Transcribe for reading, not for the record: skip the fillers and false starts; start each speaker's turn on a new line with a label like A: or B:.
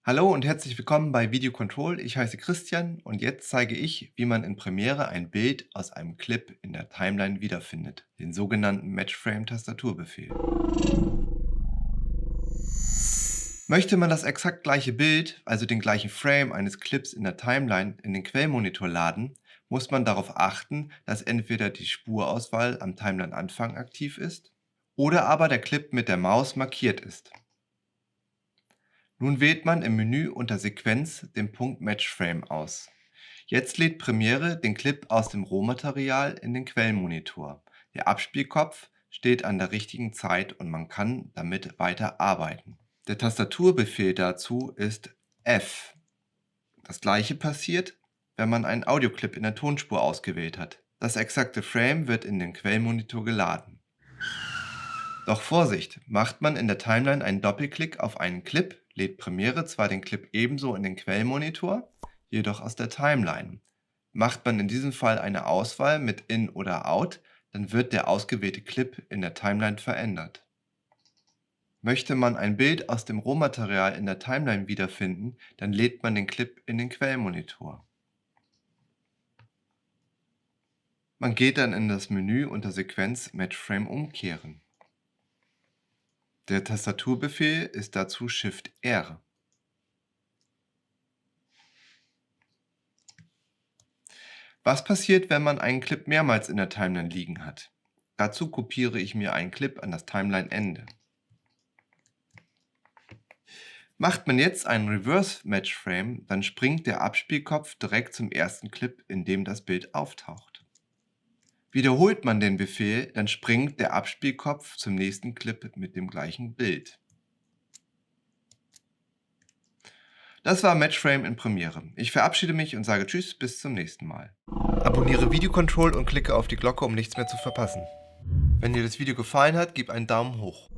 A: Hallo und herzlich willkommen bei Video Control. Ich heiße Christian und jetzt zeige ich, wie man in Premiere ein Bild aus einem Clip in der Timeline wiederfindet, den sogenannten Match-Frame-Tastaturbefehl. Möchte man das exakt gleiche Bild, also den gleichen Frame eines Clips in der Timeline, in den Quellmonitor laden, muss man darauf achten, dass entweder die Spurauswahl am Timeline-Anfang aktiv ist oder aber der Clip mit der Maus markiert ist. Nun wählt man im Menü unter Sequenz den Punkt Match Frame aus. Jetzt lädt Premiere den Clip aus dem Rohmaterial in den Quellmonitor. Der Abspielkopf steht an der richtigen Zeit und man kann damit weiter arbeiten. Der Tastaturbefehl dazu ist F. Das gleiche passiert, wenn man einen Audioclip in der Tonspur ausgewählt hat. Das exakte Frame wird in den Quellmonitor geladen. Doch Vorsicht, macht man in der Timeline einen Doppelklick auf einen Clip, lädt Premiere zwar den Clip ebenso in den Quellmonitor, jedoch aus der Timeline. Macht man in diesem Fall eine Auswahl mit In oder Out, dann wird der ausgewählte Clip in der Timeline verändert. Möchte man ein Bild aus dem Rohmaterial in der Timeline wiederfinden, dann lädt man den Clip in den Quellmonitor. Man geht dann in das Menü unter Sequenz Match Frame umkehren. Der Tastaturbefehl ist dazu Shift-R. Was passiert, wenn man einen Clip mehrmals in der Timeline liegen hat? Dazu kopiere ich mir einen Clip an das Timeline-Ende. Macht man jetzt einen Reverse-Match-Frame, dann springt der Abspielkopf direkt zum ersten Clip, in dem das Bild auftaucht. Wiederholt man den Befehl, dann springt der Abspielkopf zum nächsten Clip mit dem gleichen Bild. Das war Matchframe in Premiere. Ich verabschiede mich und sage Tschüss, bis zum nächsten Mal. Abonniere Video Control und klicke auf die Glocke, um nichts mehr zu verpassen. Wenn dir das Video gefallen hat, gib einen Daumen hoch.